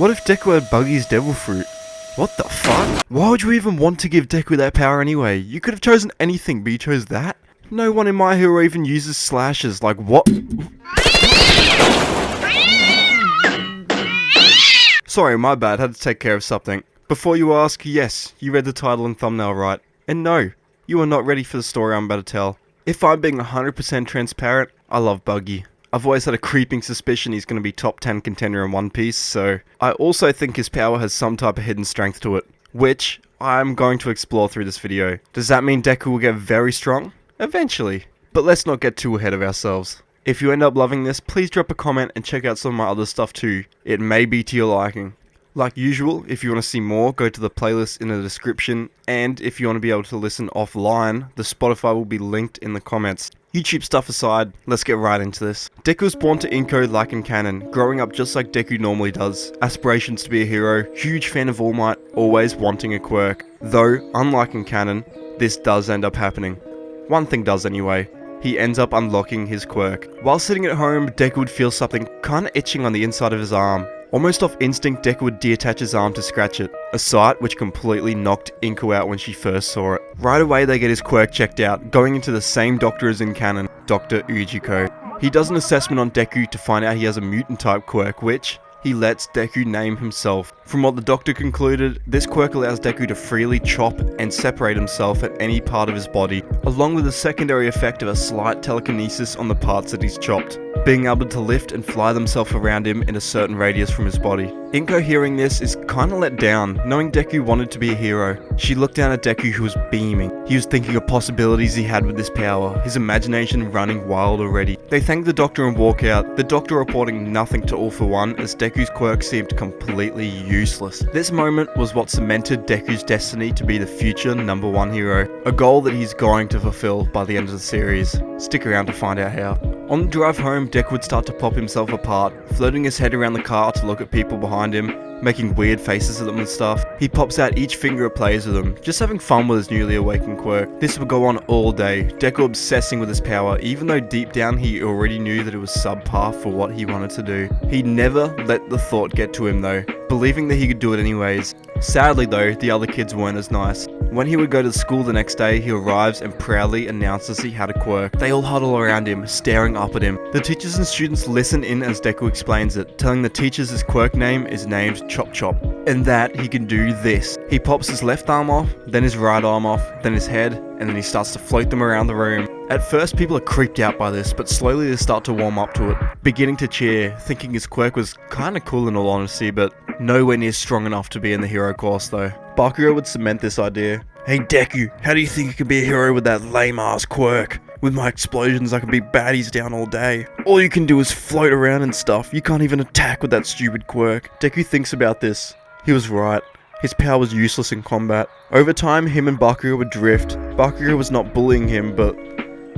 What if Deku had Buggy's devil fruit? What the fuck? Why would you even want to give Deku that power anyway? You could have chosen anything, but you chose that? No one in My Hero even uses slashes, like what? Sorry, my bad, had to take care of something. Before you ask, yes, you read the title and thumbnail right. And no, you are not ready for the story I'm about to tell. If I'm being 100% transparent, I love Buggy. I've always had a creeping suspicion he's going to be top 10 contender in One Piece, so I also think his power has some type of hidden strength to it, which I'm going to explore through this video. Does that mean Deku will get very strong? Eventually. But let's not get too ahead of ourselves. If you end up loving this, please drop a comment and check out some of my other stuff too. It may be to your liking. Like usual, if you want to see more, go to the playlist in the description, and if you want to be able to listen offline, the Spotify will be linked in the comments. YouTube stuff aside, let's get right into this. Deku was born to Inko like in canon, growing up just like Deku normally does. Aspirations to be a hero, huge fan of All Might, always wanting a quirk. Though, unlike in canon, this does end up happening. One thing does anyway. He ends up unlocking his quirk. While sitting at home, Deku would feel something kinda itching on the inside of his arm. Almost off instinct, Deku would detach his arm to scratch it, a sight which completely knocked Inko out when she first saw it. Right away they get his quirk checked out, going into the same doctor as in canon, Dr. Ujiko. He does an assessment on Deku to find out he has a mutant type quirk, which he lets Deku name himself. From what the doctor concluded, this quirk allows Deku to freely chop and separate himself at any part of his body, along with a secondary effect of a slight telekinesis on the parts that he's chopped, being able to lift and fly themselves around him in a certain radius from his body. Inko hearing this is kinda let down, knowing Deku wanted to be a hero. She looked down at Deku who was beaming. He was thinking of possibilities he had with this power, his imagination running wild already. They thank the doctor and walk out, the doctor reporting nothing to All for One as Deku's quirk seemed completely useless. This moment was what cemented Deku's destiny to be the future #1 hero, a goal that he's going to fulfill by the end of the series. Stick around to find out how. On the drive home, Deku would start to pop himself apart, floating his head around the car to look at people behind him, making weird faces at them and stuff. He pops out each finger it plays with them, just having fun with his newly awakened quirk. This would go on all day, Deku obsessing with his power, even though deep down he already knew that it was subpar for what he wanted to do. He never let the thought get to him though, believing that he could do it anyways. Sadly though, the other kids weren't as nice. When he would go to school the next day, he arrives and proudly announces he had a quirk. They all huddle around him, staring up at him. The teachers and students listen in as Deku explains it, telling the teachers his quirk name is named Chop Chop, and that he can do this. He pops his left arm off, then his right arm off, then his head, and then he starts to float them around the room. At first, people are creeped out by this, but slowly they start to warm up to it, beginning to cheer, thinking his quirk was kinda cool in all honesty, but nowhere near strong enough to be in the hero course though. Bakuro would cement this idea. Hey Deku, how do you think you can be a hero with that lame ass quirk? With my explosions I can beat baddies down all day. All you can do is float around and stuff, you can't even attack with that stupid quirk. Deku thinks about this. He was right. His power was useless in combat. Over time, him and Bakuro would drift. Bakuro was not bullying him, but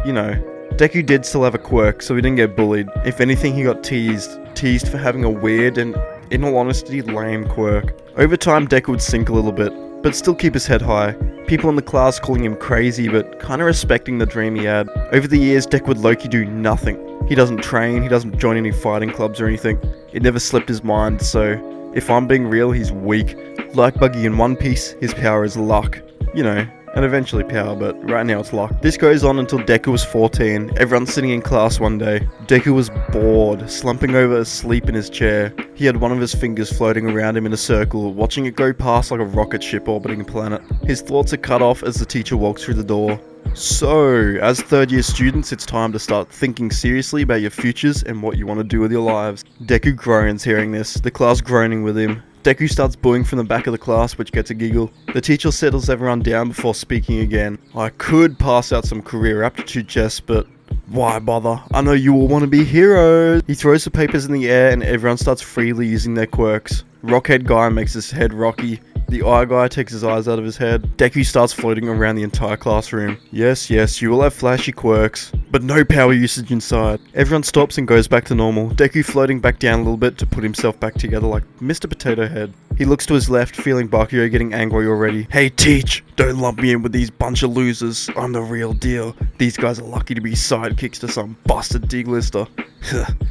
you know, Deku did still have a quirk, so he didn't get bullied. If anything, he got teased for having a weird and, in all honesty, lame quirk. Over time, Deku would sink a little bit, but still keep his head high. People in the class calling him crazy, but kinda respecting the dream he had. Over the years, Deku would low-key do nothing. He doesn't train, he doesn't join any fighting clubs or anything. It never slipped his mind, so if I'm being real, he's weak. Like Buggy in One Piece, his power is luck. You know, and eventually power, but right now it's luck. This goes on until Deku was 14. Everyone's sitting in class one day. Deku was bored, slumping over asleep in his chair. He had one of his fingers floating around him in a circle, watching it go past like a rocket ship orbiting a planet. His thoughts are cut off as the teacher walks through the door. So, as third year students, it's time to start thinking seriously about your futures and what you want to do with your lives. Deku groans hearing this, the class groaning with him. Deku starts booing from the back of the class, which gets a giggle. The teacher settles everyone down before speaking again. I could pass out some career aptitude tests, but why bother? I know you all want to be heroes. He throws the papers in the air and everyone starts freely using their quirks. Rockhead guy makes his head rocky. The eye guy takes his eyes out of his head. Deku starts floating around the entire classroom. Yes, you will have flashy quirks, but no power usage inside. Everyone stops and goes back to normal. Deku floating back down a little bit to put himself back together like Mr. Potato Head. He looks to his left, feeling Bakuro getting angry already. Hey teach, don't lump me in with these bunch of losers. I'm the real deal. These guys are lucky to be sidekicks to some busted dig lister.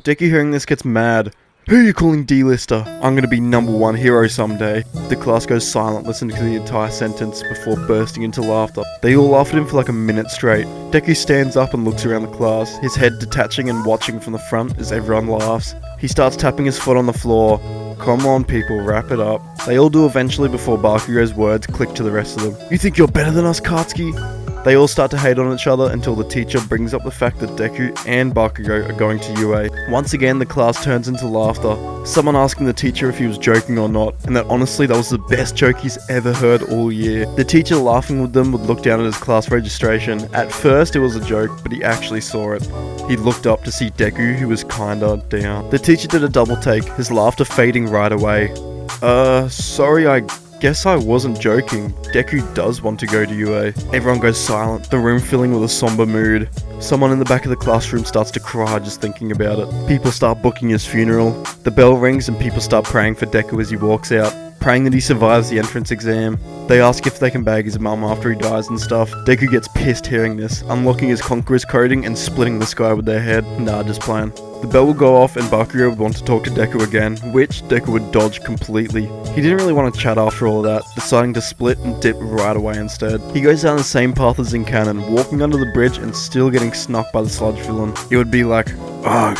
Deku hearing this gets mad. Who are you calling D-lister? I'm gonna be #1 hero someday. The class goes silent, listening to the entire sentence before bursting into laughter. They all laugh at him for like a minute straight. Deku stands up and looks around the class, his head detaching and watching from the front as everyone laughs. He starts tapping his foot on the floor. Come on people, wrap it up. They all do eventually before Bakugo's words click to the rest of them. You think you're better than us, Katsuki? They all start to hate on each other until the teacher brings up the fact that Deku and Bakugo are going to UA. Once again, the class turns into laughter, someone asking the teacher if he was joking or not, and that honestly that was the best joke he's ever heard all year. The teacher laughing with them would look down at his class registration. At first it was a joke, but he actually saw it. He looked up to see Deku, who was kinda down. The teacher did a double take, his laughter fading right away. Sorry, I guess I wasn't joking. Deku does want to go to UA. Everyone goes silent, the room filling with a somber mood. Someone in the back of the classroom starts to cry just thinking about it. People start booking his funeral. The bell rings and people start praying for Deku as he walks out, praying that he survives the entrance exam. They ask if they can bag his mum after he dies and stuff. Deku gets pissed hearing this, unlocking his Conqueror's coding and splitting the sky with their head. Nah, just playing. The bell will go off and Bakugo would want to talk to Deku again, which Deku would dodge completely. He didn't really want to chat after all of that, deciding to split and dip right away instead. He goes down the same path as in canon, walking under the bridge and still getting snuck by the sludge villain. It would be like, ugh,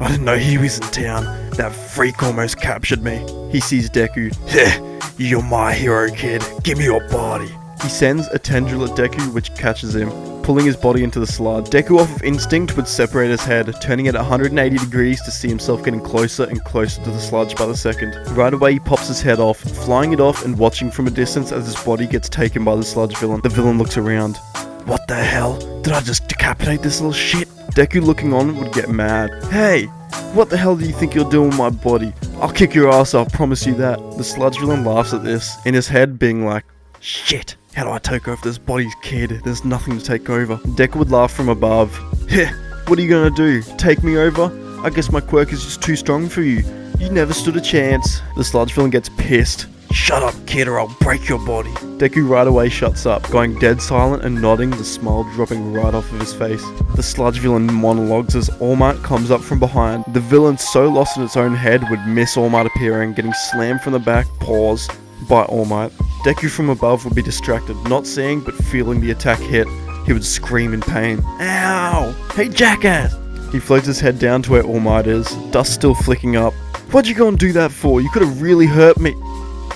I didn't know he was in town. That freak almost captured me. He sees Deku. Heh, you're my hero, kid. Give me your body. He sends a tendril at Deku, which catches him, pulling his body into the sludge. Deku, off of instinct, would separate his head, turning it 180 degrees to see himself getting closer and closer to the sludge by the second. Right away, he pops his head off, flying it off and watching from a distance as his body gets taken by the sludge villain. The villain looks around. What the hell? Did I just decapitate this little shit? Deku, looking on, would get mad. Hey! What the hell do you think you're doing with my body? I'll kick your ass, I'll promise you that. The sludge villain laughs at this, in his head being like, shit, how do I take over this body's kid? There's nothing to take over. Deku would laugh from above. Heh, what are you gonna do? Take me over? I guess my quirk is just too strong for you. You never stood a chance. The sludge villain gets pissed. Shut up, kid, or I'll break your body. Deku right away shuts up, going dead silent and nodding, the smile dropping right off of his face. The sludge villain monologues as All Might comes up from behind. The villain, so lost in its own head, would miss All Might appearing, getting slammed from the back, paws, by All Might. Deku from above would be distracted, not seeing but feeling the attack hit. He would scream in pain. Ow! Hey jackass! He floats his head down to where All Might is, dust still flicking up. What'd you go and do that for? You could have really hurt me.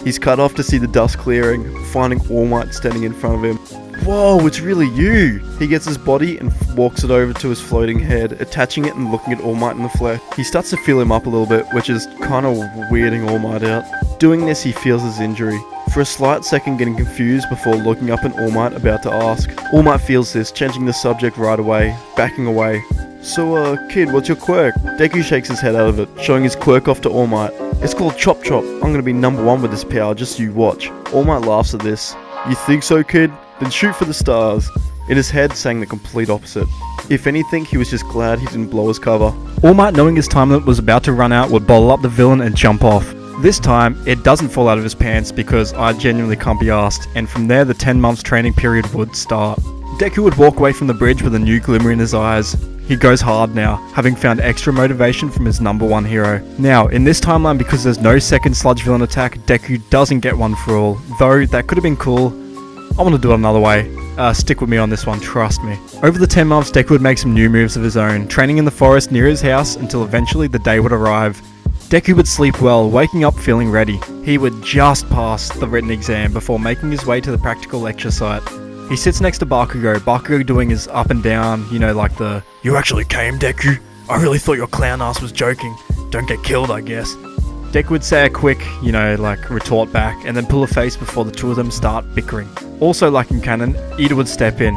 He's cut off to see the dust clearing, finding All Might standing in front of him. Whoa, it's really you! He gets his body and walks it over to his floating head, attaching it and looking at All Might in the flesh. He starts to feel him up a little bit, which is kind of weirding All Might out. Doing this, he feels his injury. For a slight second, getting confused before looking up at All Might, about to ask. All Might feels this, changing the subject right away, backing away. So, kid, what's your quirk? Deku shakes his head out of it, showing his quirk off to All Might. It's called Chop Chop. I'm gonna be #1 with this power, just so you watch. All Might laughs at this. You think so, kid? Then shoot for the stars. In his head, saying the complete opposite. If anything, he was just glad he didn't blow his cover. All Might, knowing his time limit was about to run out, would bottle up the villain and jump off. This time, it doesn't fall out of his pants because I genuinely can't be asked, and from there the 10 months training period would start. Deku would walk away from the bridge with a new glimmer in his eyes. He goes hard now, having found extra motivation from his #1 hero. Now, in this timeline, because there's no second sludge villain attack, Deku doesn't get one for all, though that could have been cool. I want to do it another way. Stick with me on this one, trust me. Over the 10 months, Deku would make some new moves of his own, training in the forest near his house until eventually the day would arrive. Deku would sleep well, waking up feeling ready. He would just pass the written exam before making his way to the practical lecture site. He sits next to Bakugo doing his up and down, you know, like the, "You actually came, Deku? I really thought your clown ass was joking. Don't get killed, I guess." Deku would say a quick, you know, like retort back, and then pull a face before the two of them start bickering. Also, like in canon, Ida would step in.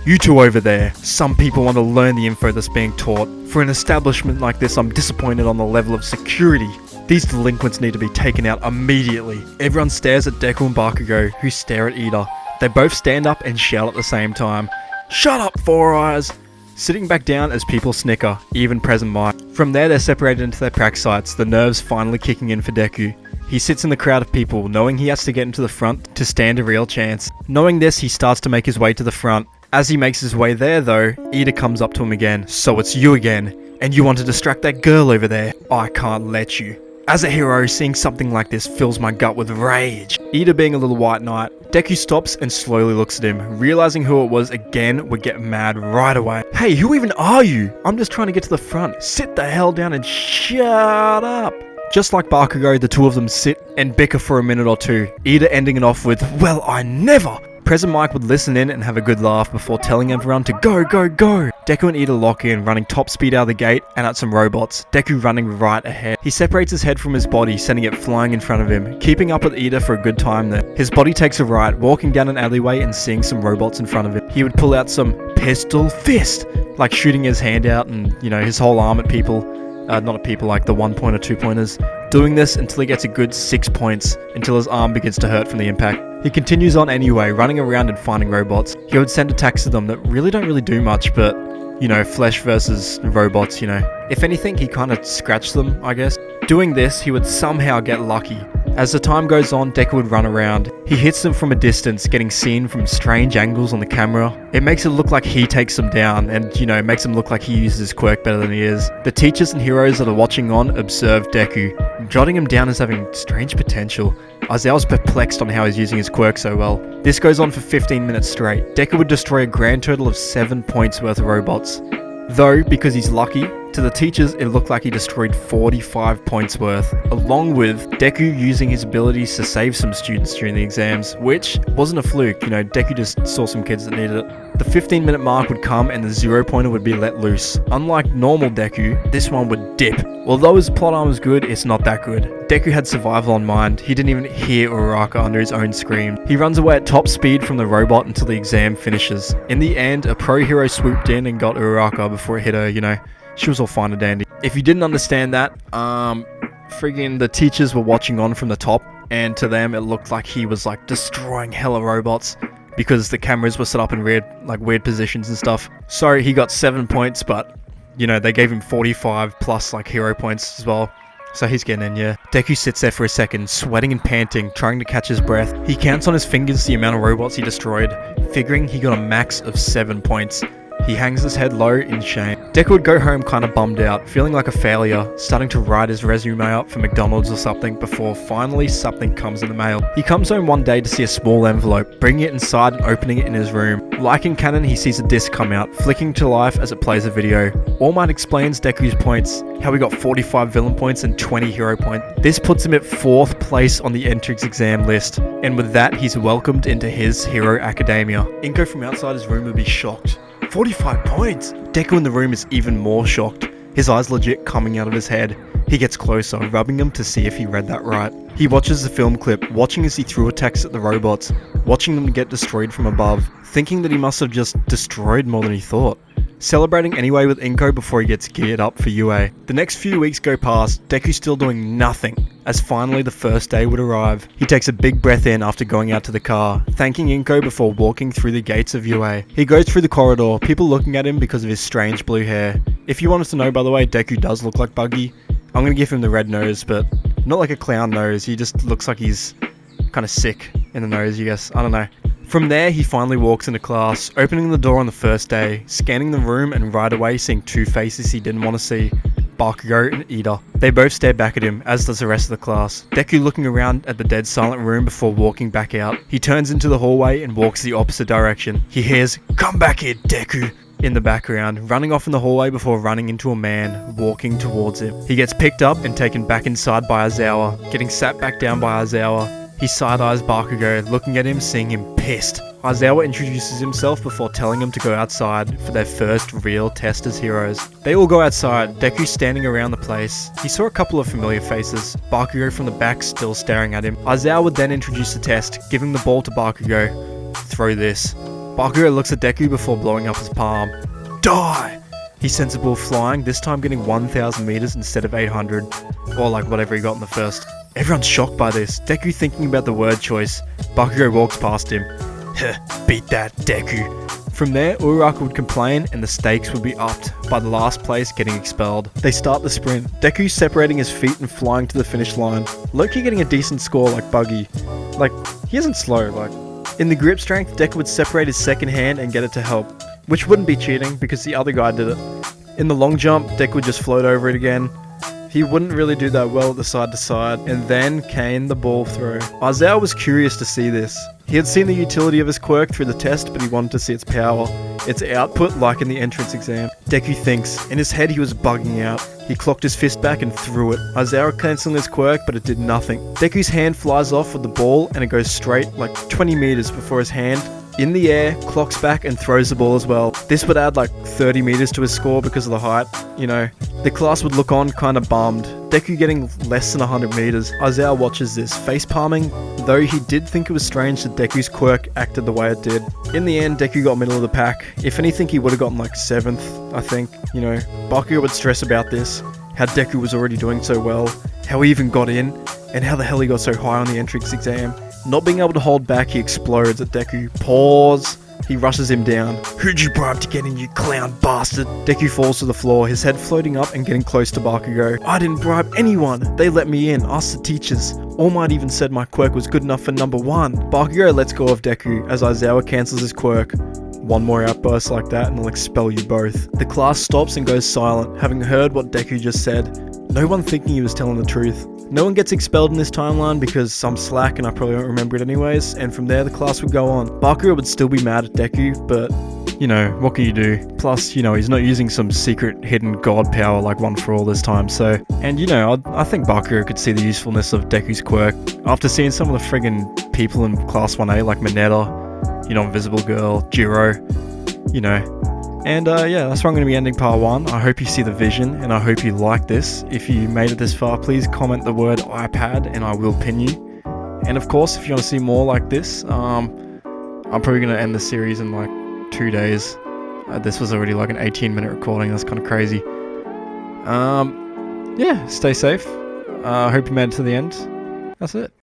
"You two over there, some people want to learn the info that's being taught. For an establishment like this, I'm disappointed on the level of security. These delinquents need to be taken out immediately." Everyone stares at Deku and Bakugo, who stare at Ida. They both stand up and shout at the same time, "Shut up, Four Eyes!" Sitting back down as people snicker, even present might. From there they're separated into their prac sites, the nerves finally kicking in for Deku. He sits in the crowd of people, knowing he has to get into the front to stand a real chance. Knowing this, he starts to make his way to the front. As he makes his way there though, Ida comes up to him again. "So it's you again. And you want to distract that girl over there? I can't let you. As a hero, seeing something like this fills my gut with rage. Ida being a little white knight, Deku stops and slowly looks at him. Realizing who it was again would get mad right away. Hey, who even are you? I'm just trying to get to the front. Sit the hell down and shut up. Just like Bakugo, the two of them sit and bicker for a minute or two, Ida ending it off with, well, I never. Present Mike would listen in and have a good laugh before telling everyone to go, go, go. Deku and Ida lock in, running top speed out of the gate and at some robots, Deku running right ahead. He separates his head from his body, sending it flying in front of him, keeping up with Ida for a good time there. His body takes a right, walking down an alleyway and seeing some robots in front of him. He would pull out some pistol fist, like shooting his hand out and, his whole arm at people. Not at people, like the 1-point or 2-pointers. Doing this until he gets a good 6 points, until his arm begins to hurt from the impact. He continues on anyway, running around and finding robots. He would send attacks to them that really don't do much, but, flesh versus robots, If anything, he kind of scratched them, I guess. Doing this, he would somehow get lucky. As the time goes on, Deku would run around. He hits them from a distance, getting seen from strange angles on the camera. It makes it look like he takes them down and, makes him look like he uses his quirk better than he is. The teachers and heroes that are watching on observe Deku, jotting him down as having strange potential. Aizawa was perplexed on how he's using his quirk so well. This goes on for 15 minutes straight. Deku would destroy a grand total of 7 points worth of robots. Though, because he's lucky, to the teachers it looked like he destroyed 45 points worth, along with Deku using his abilities to save some students during the exams, which wasn't a fluke, Deku just saw some kids that needed it. The 15-minute mark would come and the 0-pointer would be let loose. Unlike normal Deku, this one would dip. Although his plot armor was good, it's not that good. Deku had survival on mind. He didn't even hear Uraraka under his own scream. He runs away at top speed from the robot until the exam finishes. In the end, a pro hero swooped in and got Uraraka before it hit her, She was all fine and dandy. If you didn't understand that, friggin' the teachers were watching on from the top, and to them it looked like he was destroying hella robots because the cameras were set up in weird positions and stuff. So he got 7 points, but they gave him 45 plus hero points as well. So he's getting in, yeah. Deku sits there for a second, sweating and panting, trying to catch his breath. He counts on his fingers the amount of robots he destroyed, figuring he got a max of 7 points. He hangs his head low in shame. Deku would go home kinda bummed out, feeling like a failure, starting to write his resume up for McDonald's or something before finally something comes in the mail. He comes home one day to see a small envelope, bringing it inside and opening it in his room. Like in canon, he sees a disc come out, flicking to life as it plays a video. All Might explains Deku's points, how he got 45 villain points and 20 hero points. This puts him at 4th place on the entrance exam list, and with that he's welcomed into his hero academia. Inko from outside his room would be shocked. 45 points! Deku in the room is even more shocked, his eyes legit coming out of his head. He gets closer, rubbing them to see if he read that right. He watches the film clip, watching as he threw attacks at the robots, watching them get destroyed from above, thinking that he must have just destroyed more than he thought. Celebrating anyway with Inko before he gets geared up for UA. The next few weeks go past, Deku still doing nothing, as finally the first day would arrive. He takes a big breath in after going out to the car, thanking Inko before walking through the gates of UA. He goes through the corridor, people looking at him because of his strange blue hair. If you wanted to know, by the way, Deku does look like Buggy. I'm gonna give him the red nose, but not like a clown nose, he just looks like he's kinda sick in the nose, I guess, I don't know. From there, he finally walks into class, opening the door on the first day, scanning the room and right away seeing 2 faces he didn't want to see, Bakugo and Ida. They both stare back at him, as does the rest of the class. Deku looking around at the dead silent room before walking back out. He turns into the hallway and walks the opposite direction. He hears, "Come back here, Deku!" in the background, running off in the hallway before running into a man walking towards him. He gets picked up and taken back inside by Aizawa, getting sat back down by Aizawa. He side-eyes Bakugo, looking at him, seeing him pissed. Aizawa introduces himself before telling him to go outside for their first real test as heroes. They all go outside, Deku standing around the place. He saw a couple of familiar faces, Bakugo from the back still staring at him. Aizawa would then introduce the test, giving the ball to Bakugo. Throw this. Bakugo looks at Deku before blowing up his palm. Die! He sends a ball flying, this time getting 1,000 meters instead of 800, or whatever he got in the first. Everyone's shocked by this, Deku thinking about the word choice. Bakugo walks past him. Beat that, Deku. From there, Uraraka would complain and the stakes would be upped, by the last place getting expelled. They start the sprint, Deku separating his feet and flying to the finish line. Loki getting a decent score like Buggy. He isn't slow, In the grip strength, Deku would separate his second hand and get it to help, which wouldn't be cheating because the other guy did it. In the long jump, Deku would just float over it again. He wouldn't really do that well at the side to side, and then came the ball throw. Isaiah was curious to see this. He had seen the utility of his quirk through the test, but he wanted to see its power, its output like in the entrance exam. Deku thinks. In his head he was bugging out. He clocked his fist back and threw it. Isaiah cancelling his quirk, but it did nothing. Deku's hand flies off with the ball, and it goes straight, like 20 meters before his hand, in the air, clocks back and throws the ball as well. This would add like 30 meters to his score because of the height, you know. The class would look on kinda bummed. Deku getting less than 100 meters. Isaiah watches this, face palming, though he did think it was strange that Deku's quirk acted the way it did. In the end, Deku got middle of the pack. If anything, he would have gotten like 7th, I think, you know. Bakugo would stress about this, how Deku was already doing so well, how he even got in, and how the hell he got so high on the entrance exam. Not being able to hold back, he explodes at Deku. Pause. He rushes him down. Who'd you bribe to get in, you clown bastard? Deku falls to the floor, his head floating up and getting close to Bakugo. I didn't bribe anyone. They let me in. Ask the teachers. All Might even said my quirk was good enough for number 1. Bakugo lets go of Deku as Aizawa cancels his quirk. One more outburst like that and I'll expel you both. The class stops and goes silent, having heard what Deku just said. No one thinking he was telling the truth. No one gets expelled in this timeline because I'm slack and I probably won't remember it anyways, and from there the class would go on. Bakugo would still be mad at Deku, but, you know, what can you do? Plus, you know, he's not using some secret hidden god power like One For All this time, so... And, you know, I think Bakugo could see the usefulness of Deku's quirk. After seeing some of the friggin' people in Class 1A like Mineta, you know, Invisible Girl, Jiro, you know... And yeah, that's where I'm going to be ending part 1. I hope you see the vision, and I hope you like this. If you made it this far, please comment the word iPad, and I will pin you. And of course, if you want to see more like this, I'm probably going to end the series in like 2 days. This was already like an 18-minute recording. That's kind of crazy. Yeah, stay safe. I hope you made it to the end. That's it.